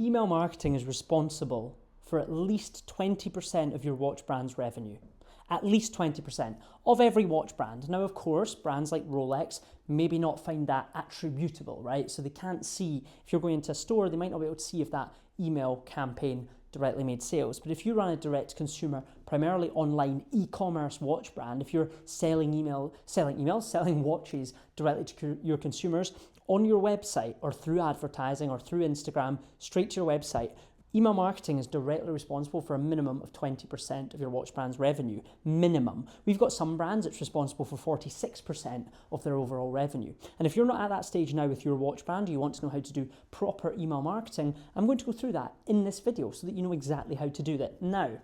Email marketing is responsible for at least 20% of your watch brand's revenue. At least 20% of every watch brand. Now, of course, brands like Rolex maybe not find that attributable, right? So they can't see, if you're going into a store, they might not be able to see if that email campaign directly made sales. But if you run a direct consumer, primarily online e-commerce watch brand, if you're selling watches directly to your consumers on your website or through advertising or through Instagram, straight to your website, email marketing is directly responsible for a minimum of 20% of your watch brand's revenue. Minimum. We've got some brands that's responsible for 46% of their overall revenue. And if you're not at that stage now with your watch brand, you want to know how to do proper email marketing, I'm going to go through that in this video so that you know exactly how to do that. Now,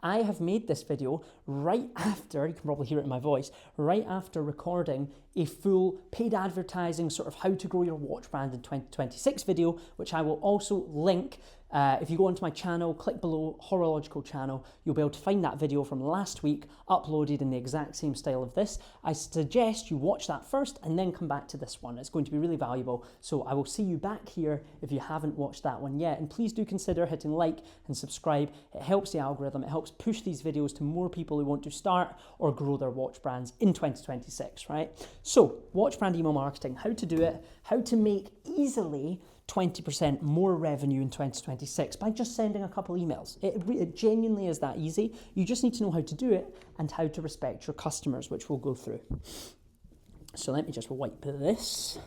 I have made this video right after, you can probably hear it in my voice, right after recording a full paid advertising sort of how to grow your watch brand in 2026 video, which I will also link. If you go onto my channel, click below Horological channel, you'll be able to find that video from last week uploaded in the exact same style of this. I suggest you watch that first and then come back to this one. It's going to be really valuable. So I will see you back here if you haven't watched that one yet. And please do consider hitting like and subscribe. It helps the algorithm. It helps push these videos to more people who want to start or grow their watch brands in 2026, right? So watch brand email marketing, how to do it, how to make easily 20% more revenue in 2026 by just sending a couple emails. It genuinely is that easy. You just need to know how to do it and how to respect your customers, which we'll go through. So let me just wipe this.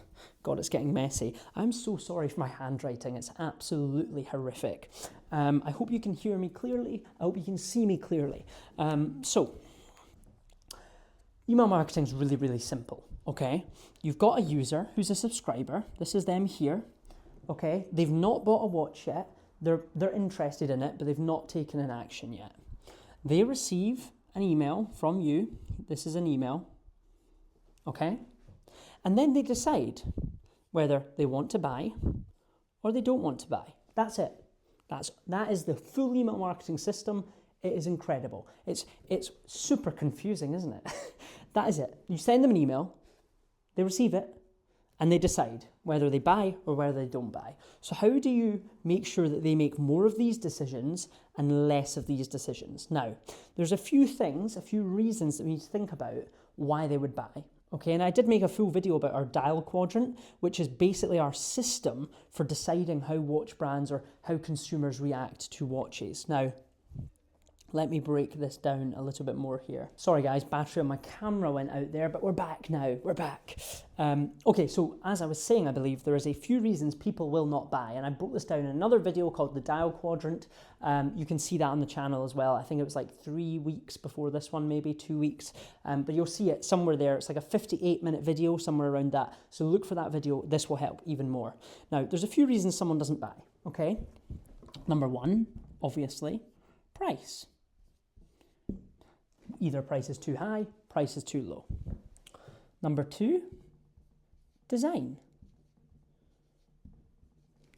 God, it's getting messy. I'm so sorry for my handwriting. It's absolutely horrific. I hope you can hear me clearly. I hope you can see me clearly. So email marketing is really, really simple, okay? You've got a user who's a subscriber. This is them here. Okay, they've not bought a watch yet. They're interested in it, but they've not taken an action yet. They receive an email from you. This is an email. Okay, and then they decide whether they want to buy or they don't want to buy. That's it. That is the full email marketing system. It is incredible. It's super confusing, isn't it? That is it. You send them an email, they receive it, and they decide whether they buy or whether they don't buy. So how do you make sure that they make more of these decisions and less of these decisions? Now, there's a few reasons that we need to think about why they would buy. Okay, and I did make a full video about our dial quadrant, which is basically our system for deciding how watch brands or how consumers react to watches. Now, let me break this down a little bit more here. Sorry guys, battery on my camera went out there, but we're back now, we're back. Okay, so as I was saying, I believe there is a few reasons people will not buy, and I broke this down in another video called the dial quadrant. You can see that on the channel as well. I think it was like 3 weeks before this one, maybe 2 weeks, but you'll see it somewhere there. It's like a 58-minute video, somewhere around that. So look for that video, this will help even more. Now, there's a few reasons someone doesn't buy, okay? Number one, obviously, price. Either price is too high, price is too low. Number two, design.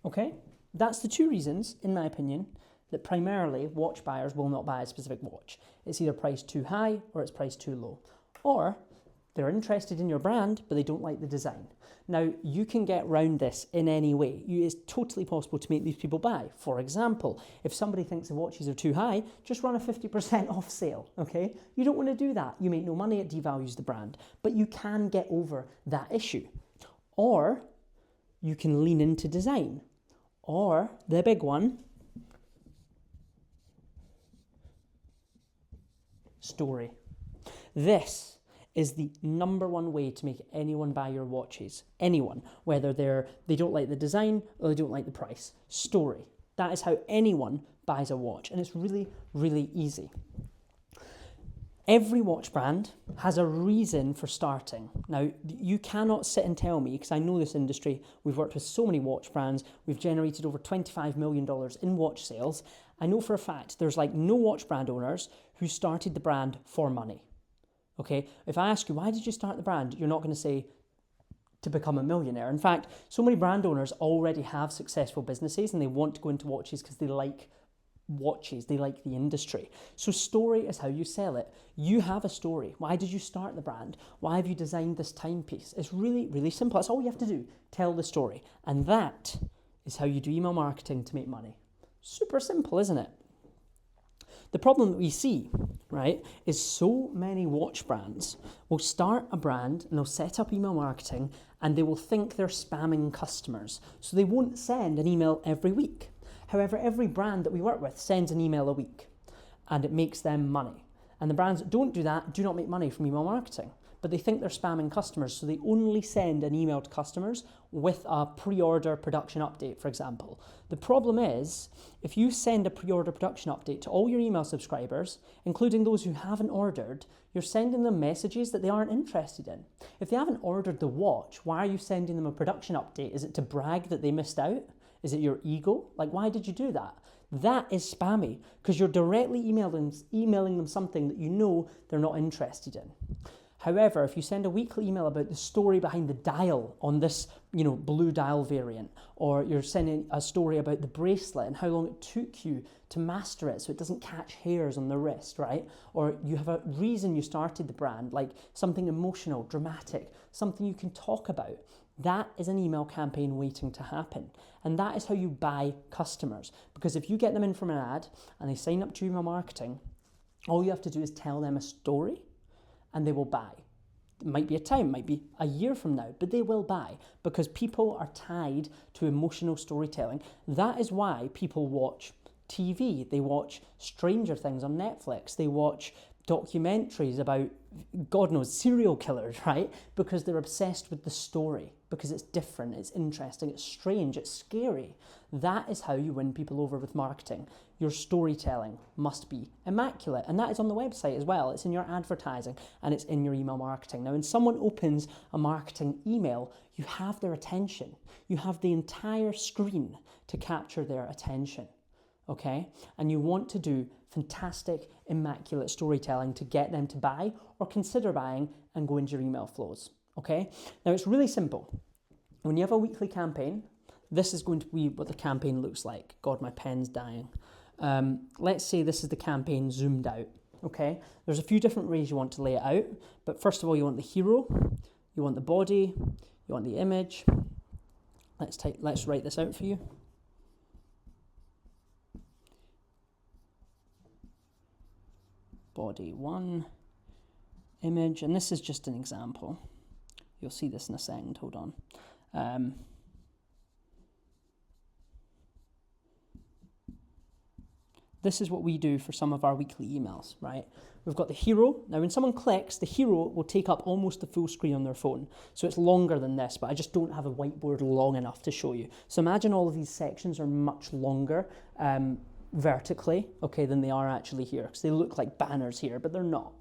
Okay, that's the two reasons, in my opinion, that primarily watch buyers will not buy a specific watch. It's either priced too high or it's priced too low. Or they're interested in your brand, but they don't like the design. Now, you can get around this in any way. It's totally possible to make these people buy. For example, if somebody thinks the watches are too high, just run a 50% off sale, okay? You don't want to do that. You make no money, it devalues the brand. But you can get over that issue. Or you can lean into design. Or the big one, story. This is the number one way to make anyone buy your watches. Anyone, whether they don't like the design or they don't like the price. Story. That is how anyone buys a watch, and it's really, really easy. Every watch brand has a reason for starting. Now, you cannot sit and tell me, because I know this industry, we've worked with so many watch brands, we've generated over $25 million in watch sales. I know for a fact there's like no watch brand owners who started the brand for money. Okay, if I ask you, why did you start the brand? You're not going to say to become a millionaire. In fact, so many brand owners already have successful businesses and they want to go into watches because they like watches, they like the industry. So story is how you sell it. You have a story. Why did you start the brand? Why have you designed this timepiece? It's really, really simple. That's all you have to do. Tell the story. And that is how you do email marketing to make money. Super simple, isn't it? The problem that we see, right, is so many watch brands will start a brand and they'll set up email marketing and they will think they're spamming customers. So they won't send an email every week. However, every brand that we work with sends an email a week and it makes them money. And the brands that don't do that do not make money from email marketing. But they think they're spamming customers, so they only send an email to customers with a pre-order production update, for example. The problem is, if you send a pre-order production update to all your email subscribers, including those who haven't ordered, you're sending them messages that they aren't interested in. If they haven't ordered the watch, why are you sending them a production update? Is it to brag that they missed out? Is it your ego? Like, why did you do that? That is spammy, because you're directly emailing them something that you know they're not interested in. However, if you send a weekly email about the story behind the dial on this, blue dial variant, or you're sending a story about the bracelet and how long it took you to master it so it doesn't catch hairs on the wrist, right? Or you have a reason you started the brand, like something emotional, dramatic, something you can talk about. That is an email campaign waiting to happen. And that is how you buy customers. Because if you get them in from an ad and they sign up to email marketing, all you have to do is tell them a story and they will buy. It might be a time, might be a year from now, but they will buy because people are tied to emotional storytelling. That is why people watch TV. They watch Stranger Things on Netflix. They watch documentaries about, God knows, serial killers, right? Because they're obsessed with the story, because it's different, it's interesting, it's strange, it's scary. That is how you win people over with marketing. Your storytelling must be immaculate, and that is on the website as well. It's in your advertising and it's in your email marketing. Now, when someone opens a marketing email, you have their attention. You have the entire screen to capture their attention. Okay? And you want to do fantastic, immaculate storytelling to get them to buy or consider buying and go into your email flows. Okay? Now, it's really simple. When you have a weekly campaign, this is going to be what the campaign looks like. God, my pen's dying. Let's say this is the campaign zoomed out. Okay? There's a few different ways you want to lay it out. But first of all, you want the hero, you want the body, you want the image. Let's write this out for you. Body 1, image, and this is just an example. You'll see this in a second, hold on. This is what we do for some of our weekly emails, right? We've got the hero. Now, when someone clicks, the hero will take up almost the full screen on their phone. So it's longer than this, but I just don't have a whiteboard long enough to show you. So imagine all of these sections are much longer vertically, okay, than they are actually here, because they look like banners here, but they're not.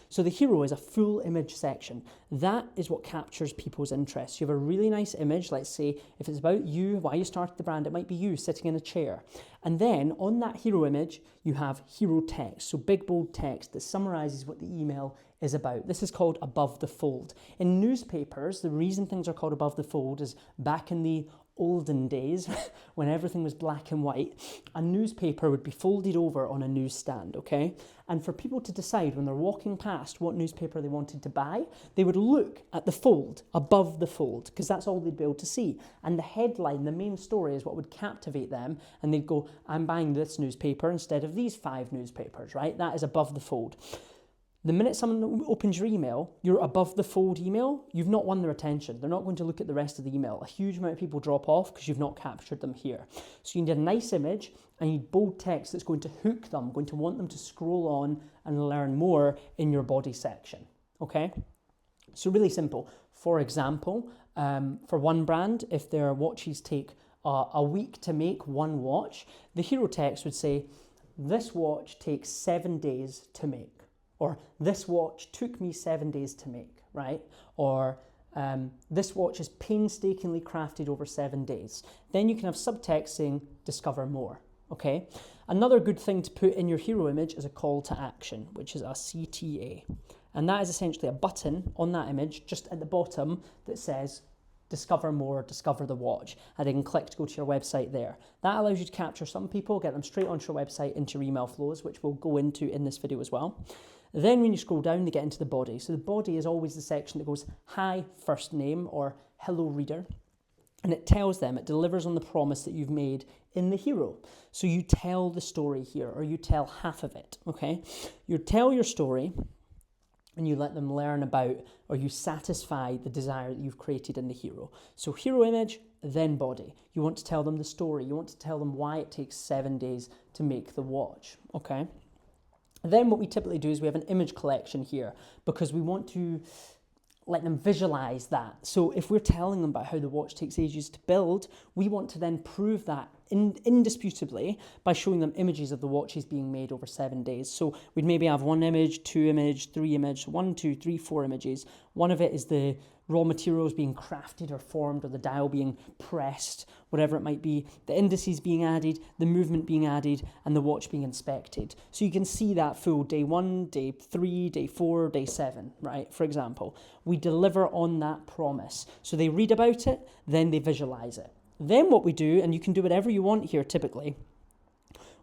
So the hero is a full image section. That is what captures people's interest. You have a really nice image, let's say, if it's about you, why you started the brand, it might be you sitting in a chair. And then on that hero image, you have hero text, so big bold text that summarizes what the email is about. This is called above the fold. In newspapers, the reason things are called above the fold is back in the olden days, when everything was black and white, a newspaper would be folded over on a newsstand, okay? And for people to decide when they're walking past what newspaper they wanted to buy, they would look at the fold, above the fold, because that's all they'd be able to see. And the headline, the main story, is what would captivate them, and they'd go, I'm buying this newspaper instead of these 5 newspapers, right? That is above the fold. The minute someone opens your email, your above the fold email, you've not won their attention. They're not going to look at the rest of the email. A huge amount of people drop off because you've not captured them here. So you need a nice image and you need bold text that's going to hook them, going to want them to scroll on and learn more in your body section. Okay? So really simple. For example, for one brand, if their watches take a week to make one watch, the hero text would say, this watch takes 7 days to make. Or this watch took me 7 days to make, right? Or this watch is painstakingly crafted over 7 days. Then you can have subtext saying, discover more, okay? Another good thing to put in your hero image is a call to action, which is a CTA. And that is essentially a button on that image, just at the bottom, that says, discover more, discover the watch. And they can click to go to your website there. That allows you to capture some people, get them straight onto your website, into your email flows, which we'll go into in this video as well. Then when you scroll down, they get into the body. So the body is always the section that goes, hi, first name, or hello, reader. And it tells them, it delivers on the promise that you've made in the hero. So you tell the story here, or you tell half of it, okay? You tell your story and you let them learn about, or you satisfy the desire that you've created in the hero. So hero image, then body. You want to tell them the story. You want to tell them why it takes 7 days to make the watch, okay? Then what we typically do is we have an image collection here because we want to let them visualize that. So if we're telling them about how the watch takes ages to build, we want to then prove that indisputably by showing them images of the watches being made over 7 days. So we'd maybe have 1 image, 2 image, 3 image, 1, 2, 3, 4 images. One of it is the raw materials being crafted or formed, or the dial being pressed, whatever it might be, the indices being added, the movement being added, and the watch being inspected. So you can see that full day 1, day 3, day 4, day 7, right? For example, we deliver on that promise. So they read about it, then they visualize it. Then what we do, and you can do whatever you want here typically,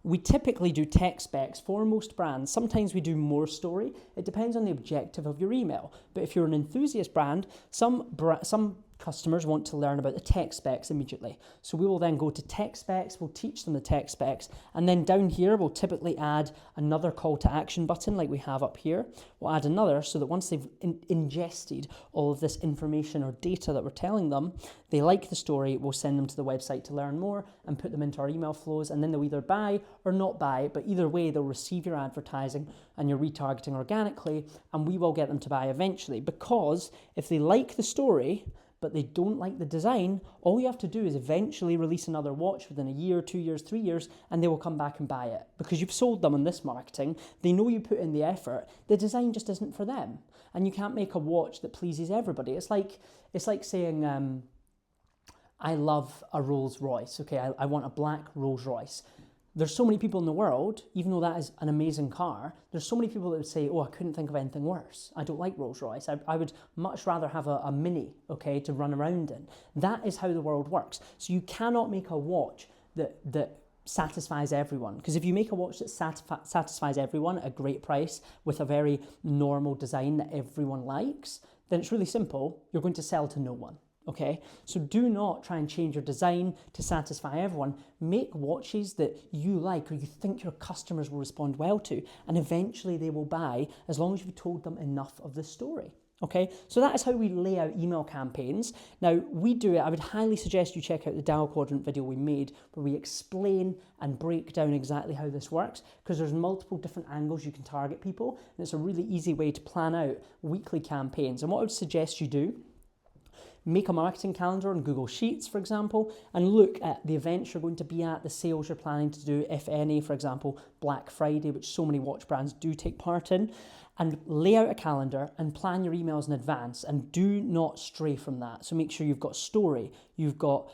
we typically do tech specs for most brands. Sometimes we do more story. It depends on the objective of your email. But if you're an enthusiast brand, some customers want to learn about the tech specs immediately. So we will then go to tech specs, we'll teach them the tech specs, and then down here we'll typically add another call to action button like we have up here. We'll add another so that once they've ingested all of this information or data that we're telling them, they like the story, we'll send them to the website to learn more and put them into our email flows, and then they'll either buy or not buy, but either way they'll receive your advertising and your retargeting organically, and we will get them to buy eventually. Because if they like the story but they don't like the design, all you have to do is eventually release another watch within a year, 2 years, 3 years, and they will come back and buy it. Because you've sold them on this marketing, they know you put in the effort, the design just isn't for them. And you can't make a watch that pleases everybody. It's like saying, I love a Rolls Royce, okay, I want a black Rolls Royce. There's so many people in the world, even though that is an amazing car, there's so many people that would say, oh, I couldn't think of anything worse. I don't like Rolls Royce. I would much rather have a Mini, okay, to run around in. That is how the world works. So you cannot make a watch that satisfies everyone. Because if you make a watch that satisfies everyone at a great price with a very normal design that everyone likes, then it's really simple. You're going to sell to no one. Okay, so do not try and change your design to satisfy everyone. Make watches that you like or you think your customers will respond well to, and eventually they will buy as long as you've told them enough of the story. Okay, so that is how we lay out email campaigns. Now, we do it, I would highly suggest you check out the dial quadrant video we made where we explain and break down exactly how this works, because there's multiple different angles you can target people, and it's a really easy way to plan out weekly campaigns. And what I would suggest you do, make a marketing calendar on Google Sheets, for example, and look at the events you're going to be at, the sales you're planning to do, if any, for example, Black Friday, which so many watch brands do take part in, and lay out a calendar and plan your emails in advance, and do not stray from that. So make sure you've got story, you've got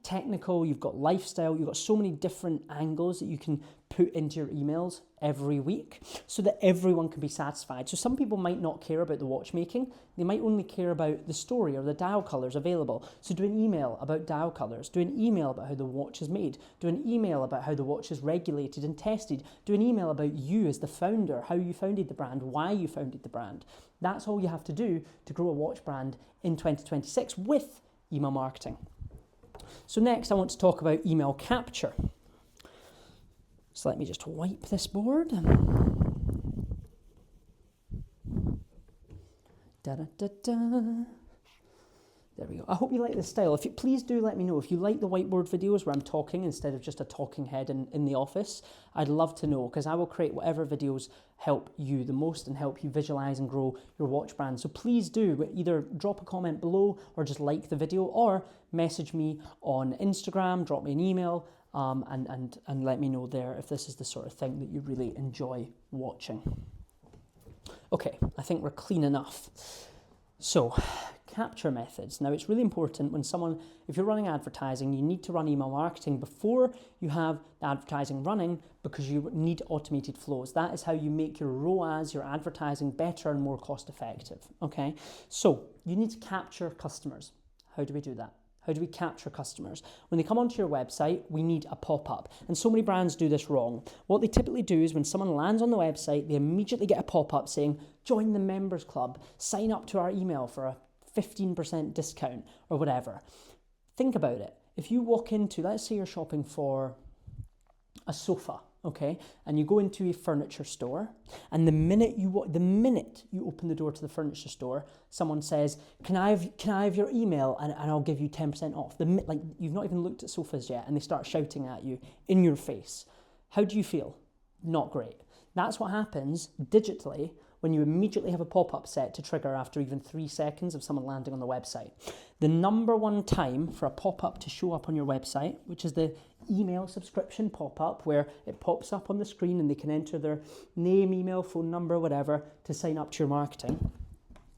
technical, you've got lifestyle, you've got so many different angles that you can put into your emails every week so that everyone can be satisfied. So some people might not care about the watchmaking, they might only care about the story or the dial colours available. So do an email about dial colours, do an email about how the watch is made, do an email about how the watch is regulated and tested, do an email about you as the founder, how you founded the brand, why you founded the brand. That's all you have to do to grow a watch brand in 2026 with email marketing. So next I want to talk about email capture. So let me just wipe this board. Da-da-da-da. There we go. I hope you like this style. Please do let me know if you like the whiteboard videos where I'm talking instead of just a talking head in the office. I'd love to know, because I will create whatever videos help you the most and help you visualize and grow your watch brand. So please do either drop a comment below or just like the video, or message me on Instagram, drop me an email, and let me know there if this is the sort of thing that you really enjoy watching. Okay, I think we're clean enough. So, capture methods. Now, it's really important if you're running advertising, you need to run email marketing before you have the advertising running, because you need automated flows. That is how you make your ROAS, your advertising, better and more cost effective. Okay, so you need to capture customers. How do we do that? How do we capture customers? When they come onto your website, we need a pop-up. And so many brands do this wrong. What they typically do is when someone lands on the website, they immediately get a pop-up saying, join the members club, sign up to our email for a 15% discount or whatever. Think about it. If you walk into, let's say you're shopping for a sofa, okay, and you go into a furniture store, and the minute you open the door to the furniture store, someone says, "Can I have your email and I'll give you 10% off." Like, you've not even looked at sofas yet, and they start shouting at you in your face. How do you feel? Not great. That's what happens digitally when you immediately have a pop-up set to trigger after even 3 seconds of someone landing on the website. The number one time for a pop-up to show up on your website, which is the email subscription pop-up, where it pops up on the screen and they can enter their name, email, phone number, whatever, to sign up to your marketing.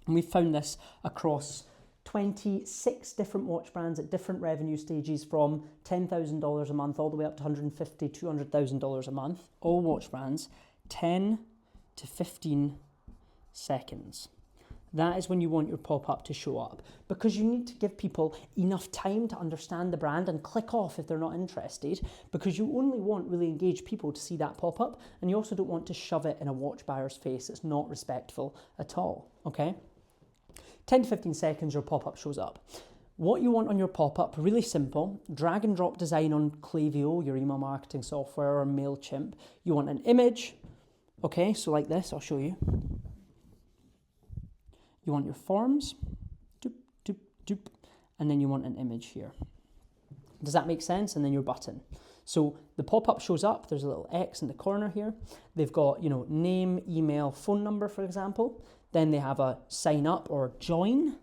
And we've found this across 26 different watch brands at different revenue stages, from $10,000 a month all the way up to $150,000, $200,000 a month. All watch brands, 10 to 15 seconds. That is when you want your pop-up to show up, because you need to give people enough time to understand the brand and click off if they're not interested, because you only want really engaged people to see that pop-up, and you also don't want to shove it in a watch buyer's face. It's not respectful at all, okay? 10 to 15 seconds, your pop-up shows up. What you want on your pop-up, really simple, drag and drop design on Klaviyo, your email marketing software, or MailChimp. You want an image, okay, so like this, I'll show you. You want your forms, doop, doop, doop, and then you want an image here. Does that make sense? And then your button. So the pop-up shows up, there's a little X in the corner here. They've got, name, email, phone number, for example. Then they have a sign up or join.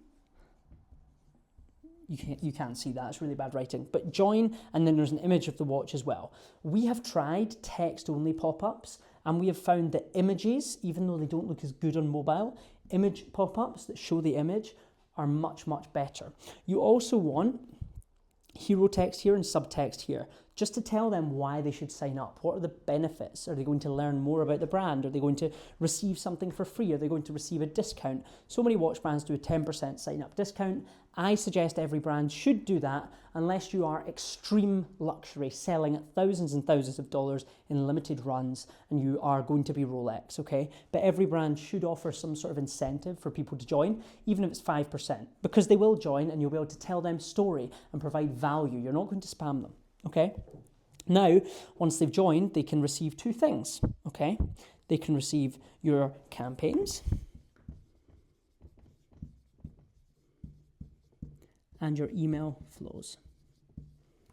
You can't see that, it's really bad writing, but join, and then there's an image of the watch as well. We have tried text-only pop-ups, and we have found that images, even though they don't look as good on mobile, image pop-ups that show the image are much, much better. You also want hero text here and subtext here, just to tell them why they should sign up. What are the benefits? Are they going to learn more about the brand? Are they going to receive something for free? Are they going to receive a discount? So many watch brands do a 10% sign-up discount. I suggest every brand should do that, unless you are extreme luxury, selling at thousands and thousands of dollars in limited runs, and you are going to be Rolex, okay? But every brand should offer some sort of incentive for people to join, even if it's 5%, because they will join, and you'll be able to tell them story and provide value. You're not going to spam them. Okay, now, once they've joined, they can receive two things, okay? They can receive your campaigns and your email flows,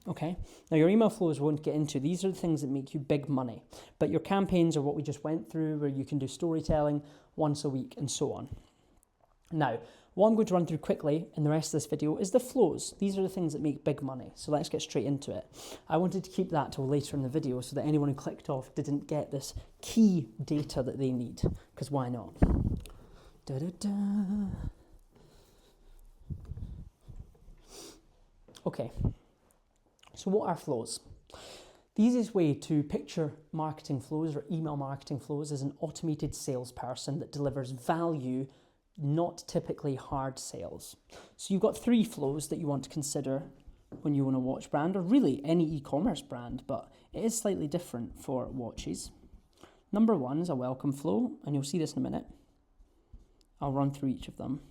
okay? Now, your email flows we won't get into. These are the things that make you big money, but your campaigns are what we just went through, where you can do storytelling once a week and so on. Now, what I'm going to run through quickly in the rest of this video is the flows. These are the things that make big money. So let's get straight into it. I wanted to keep that till later in the video so that anyone who clicked off didn't get this key data that they need, because why not? Okay, so what are flows? The easiest way to picture marketing flows or email marketing flows is an automated salesperson that delivers value, not typically hard sales. So you've got 3 flows that you want to consider when you own a watch brand, or really any e-commerce brand, but it is slightly different for watches. Number 1 is a welcome flow, and you'll see this in a minute. I'll run through each of them.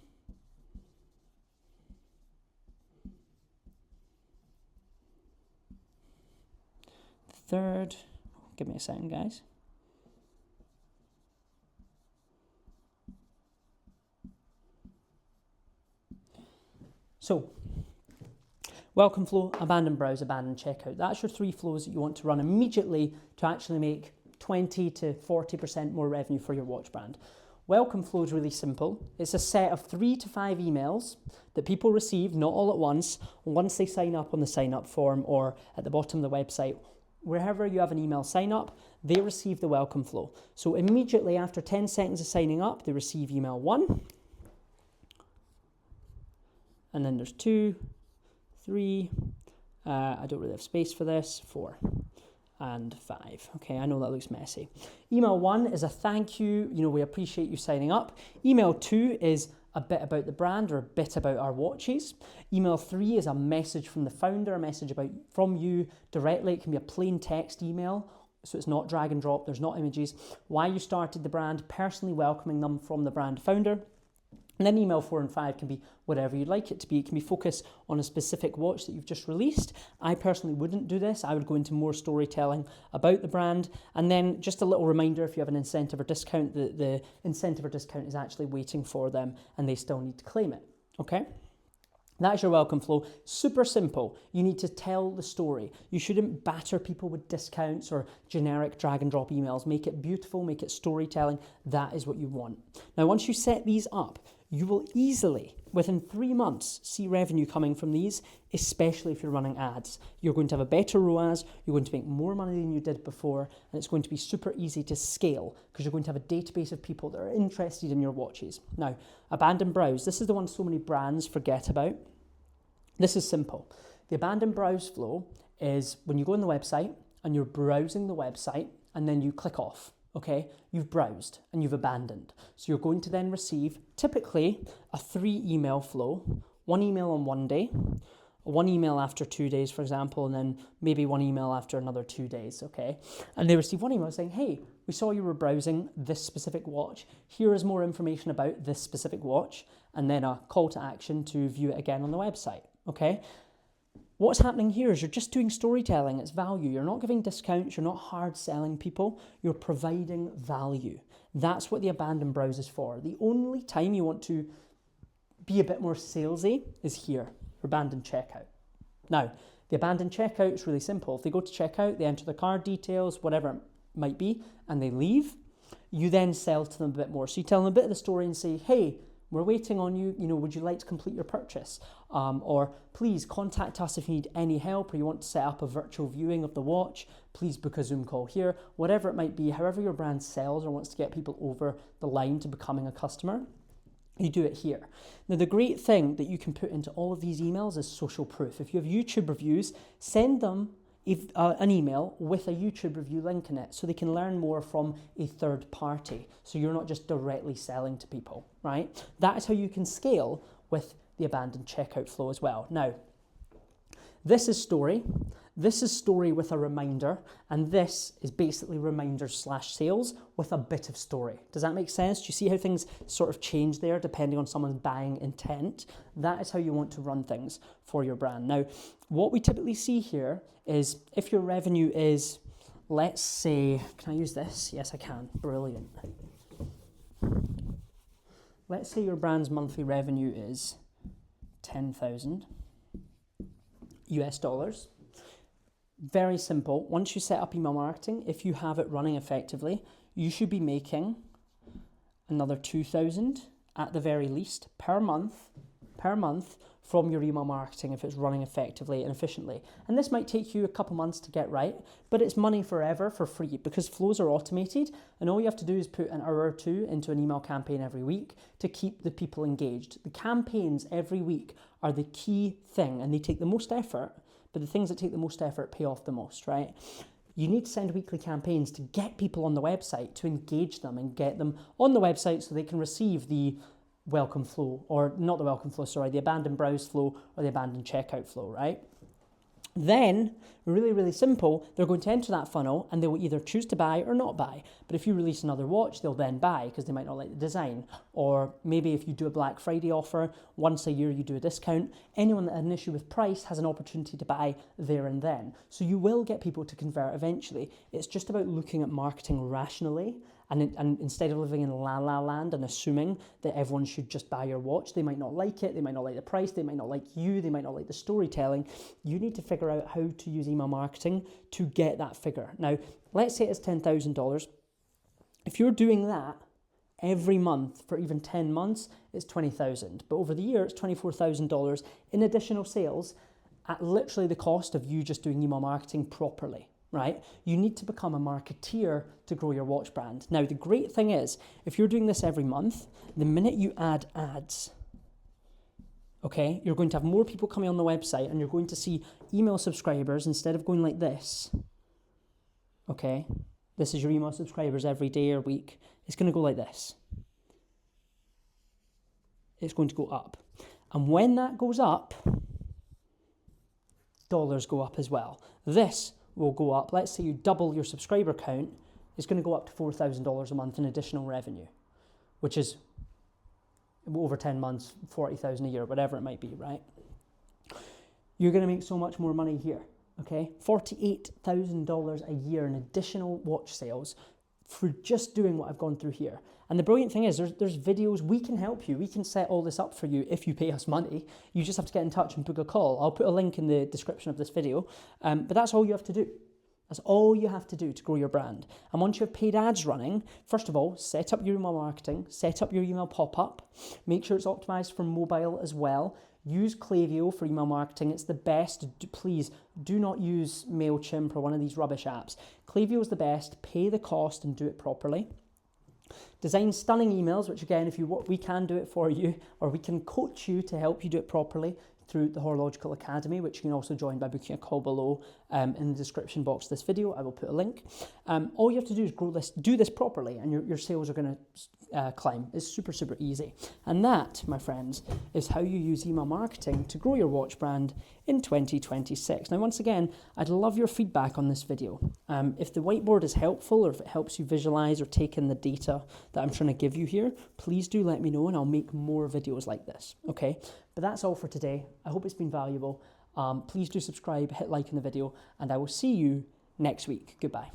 The third, give me a second, guys. So, welcome flow, abandon browse, abandon checkout. That's your 3 flows that you want to run immediately to actually make 20 to 40% more revenue for your watch brand. Welcome flow is really simple. It's a set of 3 to 5 emails that people receive, not all at once they sign up on the sign up form or at the bottom of the website. Wherever you have an email sign up, they receive the welcome flow. So immediately after 10 seconds of signing up, they receive email 1. And then there's 2, 3, I don't really have space for this, 4, and 5. Okay, I know that looks messy. Email 1 is a thank you, we appreciate you signing up. Email 2 is a bit about the brand or a bit about our watches. Email 3 is a message from the founder, a message from you directly. It can be a plain text email, so it's not drag and drop, there's not images. Why you started the brand, personally welcoming them from the brand founder. And then email 4 and 5 can be whatever you'd like it to be. It can be focused on a specific watch that you've just released. I personally wouldn't do this. I would go into more storytelling about the brand. And then just a little reminder, if you have an incentive or discount, the incentive or discount is actually waiting for them and they still need to claim it. Okay? That's your welcome flow. Super simple. You need to tell the story. You shouldn't batter people with discounts or generic drag and drop emails. Make it beautiful, make it storytelling. That is what you want. Now, once you set these up, you will easily, within 3 months, see revenue coming from these, especially if you're running ads. You're going to have a better ROAS, you're going to make more money than you did before, and it's going to be super easy to scale because you're going to have a database of people that are interested in your watches. Now, abandon browse. This is the one so many brands forget about. This is simple. The abandon browse flow is when you go on the website and you're browsing the website and then you click off. Okay, you've browsed and you've abandoned. So you're going to then receive typically a 3 email flow, 1 email on one day, 1 email after 2 days, for example, and then maybe 1 email after another 2 days, okay? And they receive 1 email saying, hey, we saw you were browsing this specific watch. Here is more information about this specific watch, and then a call to action to view it again on the website, okay? What's happening here is you're just doing storytelling. It's value. You're not giving discounts. You're not hard selling people. You're providing value. That's what the abandoned browse is for. The only time you want to be a bit more salesy is here, for abandoned checkout. Now, the abandoned checkout is really simple. If they go to checkout, they enter their card details, whatever it might be, and they leave, you then sell to them a bit more. So you tell them a bit of the story and say, hey, we're waiting on you, would you like to complete your purchase? Or please contact us if you need any help or you want to set up a virtual viewing of the watch, please book a Zoom call here, whatever it might be, however your brand sells or wants to get people over the line to becoming a customer, you do it here. Now, the great thing that you can put into all of these emails is social proof. If you have YouTube reviews, send them an email with a YouTube review link in it so they can learn more from a third party. So you're not just directly selling to people, right? That is how you can scale with the abandoned checkout flow as well. Now, this is story. This is story with a reminder, and this is basically reminder/sales with a bit of story. Does that make sense? Do you see how things sort of change there depending on someone's buying intent? That is how you want to run things for your brand. Now, what we typically see here is if your revenue is, let's say, can I use this? Yes, I can. Brilliant. Let's say your brand's monthly revenue is 10,000 US dollars. Very simple. Once you set up email marketing, if you have it running effectively, you should be making another 2,000 at the very least per month from your email marketing if it's running effectively and efficiently. And this might take you a couple months to get right, but it's money forever for free because flows are automated and all you have to do is put an hour or 2 into an email campaign every week to keep the people engaged. The campaigns every week are the key thing and they take the most effort, but the things that take the most effort pay off the most, right? You need to send weekly campaigns to get people on the website, to engage them and get them on the website so they can receive the welcome flow, or not the welcome flow, sorry, the abandoned browse flow or the abandoned checkout flow, right? Then, really, really simple, they're going to enter that funnel and they will either choose to buy or not buy. But if you release another watch, they'll then buy because they might not like the design. Or maybe if you do a Black Friday offer, once a year you do a discount, anyone that had an issue with price has an opportunity to buy there and then. So you will get people to convert eventually. It's just about looking at marketing rationally. And instead of living in la-la land and assuming that everyone should just buy your watch, they might not like it, they might not like the price, they might not like you, they might not like the storytelling. You need to figure out how to use email marketing to get that figure. Now, let's say it's $10,000. If you're doing that every month for even 10 months, it's $20,000. But over the year, it's $24,000 in additional sales at literally the cost of you just doing email marketing properly. Right? You need to become a marketeer to grow your watch brand. Now, the great thing is, if you're doing this every month, the minute you add ads, okay, you're going to have more people coming on the website and you're going to see email subscribers instead of going like this. Okay, this is your email subscribers every day or week. It's going to go like this. It's going to go up. And when that goes up, dollars go up as well. This will go up. Let's say you double your subscriber count, it's going to go up to $4,000 a month in additional revenue, which is over 10 months, 40,000 a year, whatever it might be, right? You're going to make so much more money here, okay? $48,000 a year in additional watch sales for just doing what I've gone through here. And the brilliant thing is there's videos, we can help you. We can set all this up for you if you pay us money. You just have to get in touch and book a call. I'll put a link in the description of this video, but that's all you have to do. That's all you have to do to grow your brand. And once you have paid ads running, first of all, set up your email marketing, set up your email pop-up, make sure it's optimized for mobile as well. Use Klaviyo for email marketing. It's the best. Please do not use MailChimp or one of these rubbish apps. Klaviyo is the best. Pay the cost and do it properly. Design stunning emails, which again, if you want, we can do it for you, or we can coach you to help you do it properly through the Horological Academy, which you can also join by booking a call below in the description box of this video. I will put a link. All you have to do is do this properly, and your sales are going to climb. It's super, super easy. And that, my friends, is how you use email marketing to grow your watch brand in 2026. Now, once again, I'd love your feedback on this video. If the whiteboard is helpful, or if it helps you visualize or take in the data that I'm trying to give you here, please do let me know, and I'll make more videos like this, okay? But that's all for today. I hope it's been valuable. Please do subscribe, hit like in the video, and I will see you next week. Goodbye.